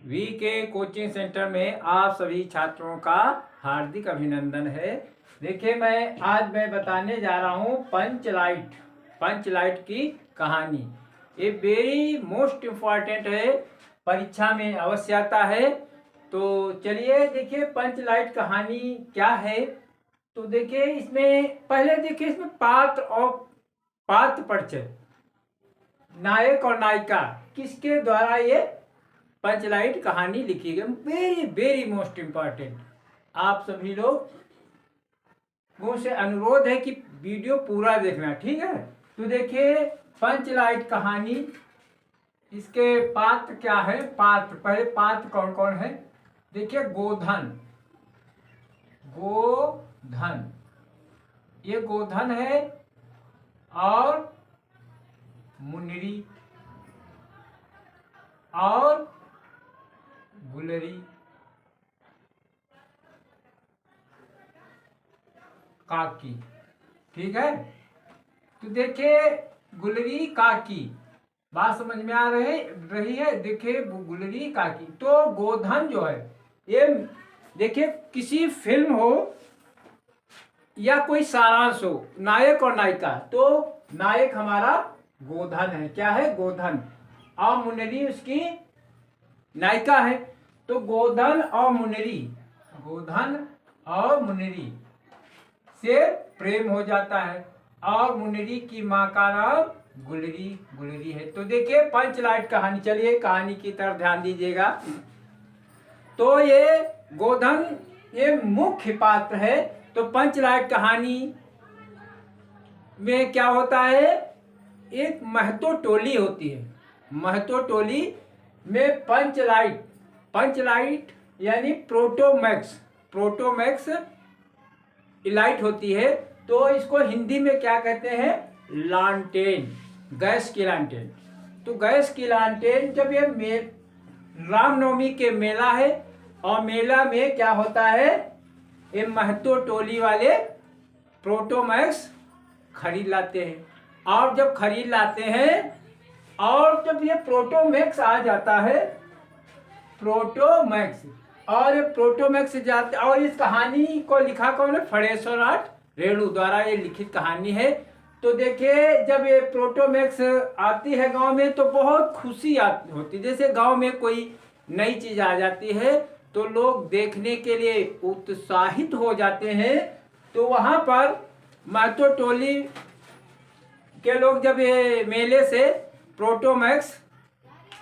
VK coaching centre में आप सभी छात्रों का हार्दिक अभिनंदन है। देखिए आज मैं बताने जा रहा हूँ पंचलाइट की कहानी। ये वेरी मोस्ट इम्पॉर्टेंट है, परीक्षा में अवश्य आता है। तो चलिए देखिए पंचलाइट कहानी क्या है। तो देखिए इसमें पहले देखिए इसमें पात्र और पात्र परिचय, नायक और नायिका किसके द्वारा ये पंचलाइट कहानी लिखी गई। Very very most important. आप सभी लोगों से अनुरोध है कि वीडियो पूरा देखना, ठीक है। तो देखिए पंचलाइट कहानी, इसके पात्र क्या है। पात्र, पहले पात्र कौन कौन है देखिए। गोधन ये गोधन है, और मुनरी और गुलरी, काकी, ठीक है। तो देखिए गुलरी काकी, बात समझ में आ रही है। देखिए गुलरी काकी। तो गोधन जो है ये देखिए किसी फिल्म हो या कोई सारांश हो, नायक और नायिका, तो नायक हमारा गोधन है। क्या है? गोधन। और मुनरी उसकी नायिका है। तो गोधन और मुनरी से प्रेम हो जाता है, और मुनरी की माँ का नाम गुलरी है। तो देखिए पंचलाइट कहानी, चलिए कहानी की तरफ ध्यान दीजिएगा। तो ये गोधन ये मुख्य पात्र है। तो पंचलाइट कहानी में क्या होता है, एक महतो टोली होती है। महतो टोली में पंचलाइट यानी प्रोटोमैक्स इलाइट होती है। तो इसको हिंदी में क्या कहते हैं? लालटेन, गैस की लालटेन। तो गैस की लालटेन, जब ये रामनवमी के मेला है, और मेला में क्या होता है, ये महतो टोली वाले प्रोटोमैक्स खरीद लाते हैं। और जब खरीद लाते हैं, और जब ये प्रोटोमैक्स आ जाता है, और प्रोटोमैक्स जाते, और इस कहानी को लिखा कौन है? फणेश्वरनाथ रेणु द्वारा ये लिखित कहानी है। तो देखिए जब ये प्रोटोमैक्स आती है गांव में, तो बहुत खुशी होती। जैसे गांव में कोई नई चीज आ जाती है तो लोग देखने के लिए उत्साहित हो जाते हैं। तो वहां पर महतो टोली के लोग जब ये मेले से प्रोटोमैक्स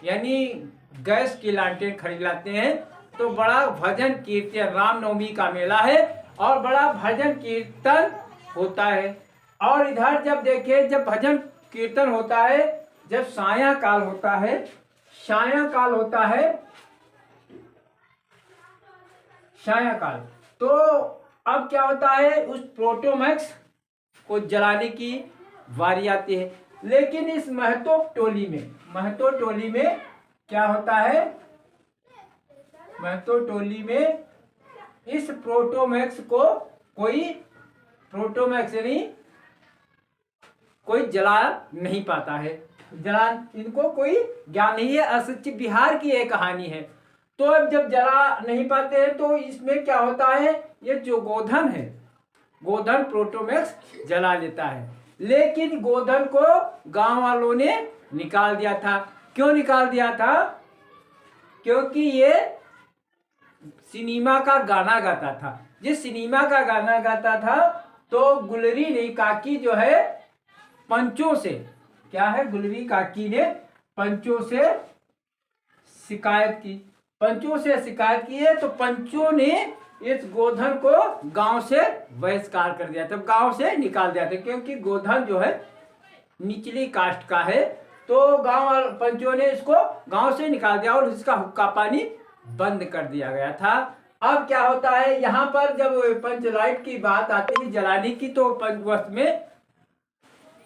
यानी गैस की लालटेन खरीद लाते हैं, तो बड़ा भजन कीर्तन, रामनवमी का मेला है और बड़ा भजन कीर्तन होता है। और इधर जब देखिए, जब भजन कीर्तन होता है, जब सायंकाल होता है, तो अब क्या होता है, उस प्रोटोमैक्स को जलाने की वारी आती है। लेकिन इस महतो टोली में क्या होता है, महतो टोली में इस प्रोटोमैक्स को कोई जला नहीं पाता है। इनको कोई ज्ञान नहीं है। असत्य बिहार की एक कहानी है। तो अब जब जला नहीं पाते हैं, तो इसमें क्या होता है, ये जो गोधन प्रोटोमैक्स जला लेता है। लेकिन गोधन को गांव वालों ने निकाल दिया था। क्यों निकाल दिया था? क्योंकि ये सिनेमा का गाना गाता था। जिस सिनेमा का गाना गाता था, तो गुलरी ने काकी जो है पंचों से, क्या है, गुलरी काकी ने पंचों से शिकायत की है। तो पंचों ने इस गोधन को गांव से बहिष्कार कर दिया था, गांव से निकाल दिया था। क्योंकि गोधन जो है निचली कास्ट का है, तो पंचों ने इसको गांव से निकाल दिया और इसका हुक्का पानी बंद कर दिया गया था। अब क्या होता है, यहाँ पर जब पंचलाइट की बात आती है जलाने की, तो पंचवर्ष में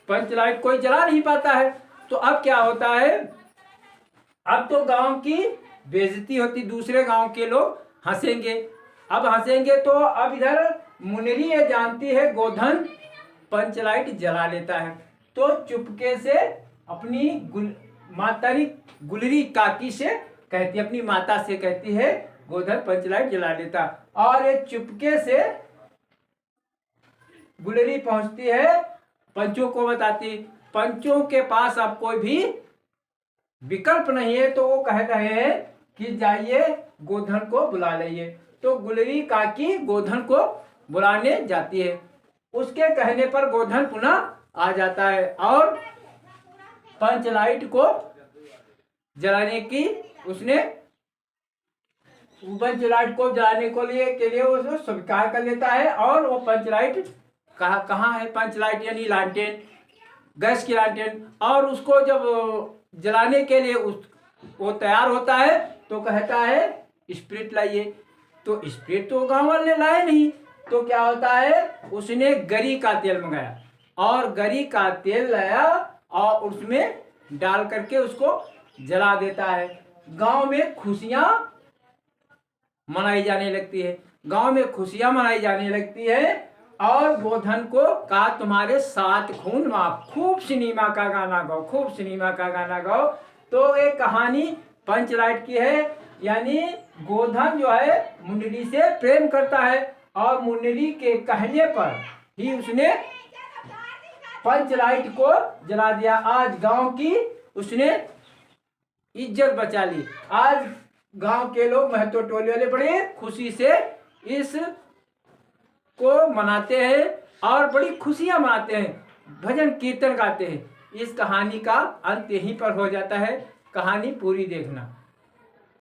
पंचलाइट कोई जला नहीं पाता है। तो अब क्या होता है, अब तो गांव की बेइज्जती होती, दूसरे गांव के लोग हंसेंगे। तो अब इधर मुनरी ये जानती है गोधन पंचलाइट जला लेता है, तो चुपके से अपनी मातारी गुलरी काकी से कहती, अपनी माता से कहती है गोधन पंच लाइट जला देता। और ये चुपके से गुलरी पहुंचती है, पंचों को बताती। पंचों के पास अब कोई भी विकल्प नहीं है, तो वो कह रहे हैं कि जाइए गोधन को बुला लाइए। तो गुलरी काकी गोधन को बुलाने जाती है। उसके कहने पर गोधन पुनः आ जाता है और पंच लाइट को जलाने की उसने पंच लाइट को जलाने को के लिए वो स्वीकार कर लेता है। और वो पंच लाइट कहाँ है, पंच लाइट यानी लालटेन, गैस की लालटेन। और उसको जब जलाने के लिए वो तैयार होता है तो कहता है स्प्रिट लाइए। तो स्प्रिट तो गाँव वाले लाए नहीं, तो क्या होता है, उसने गरी का तेल मंगाया और गरी का तेल लाया और उसमें डाल करके उसको जला देता है। गांव में खुशियां मनाई जाने लगती है, गांव में खुशियां मनाई जाने लगती है। और गोधन को कहा तुम्हारे 7 खून माफ, खूब सिनेमा का गाना गाओ, खूब सिनेमा का गाना गाओ। तो एक कहानी पंच लाइट की है, यानी गोधन जो है मुंडरी से प्रेम करता है और मुंडरी के कहने पर ही उसने पंच लाइट को जला दिया। आज गांव की उसने इज्जत बचा ली। आज गांव के लोग महतो टोले वाले बड़े खुशी से इस को मनाते हैं और बड़ी खुशियां मनाते हैं, भजन कीर्तन गाते हैं। इस कहानी का अंत यहीं पर हो जाता है। कहानी पूरी देखना।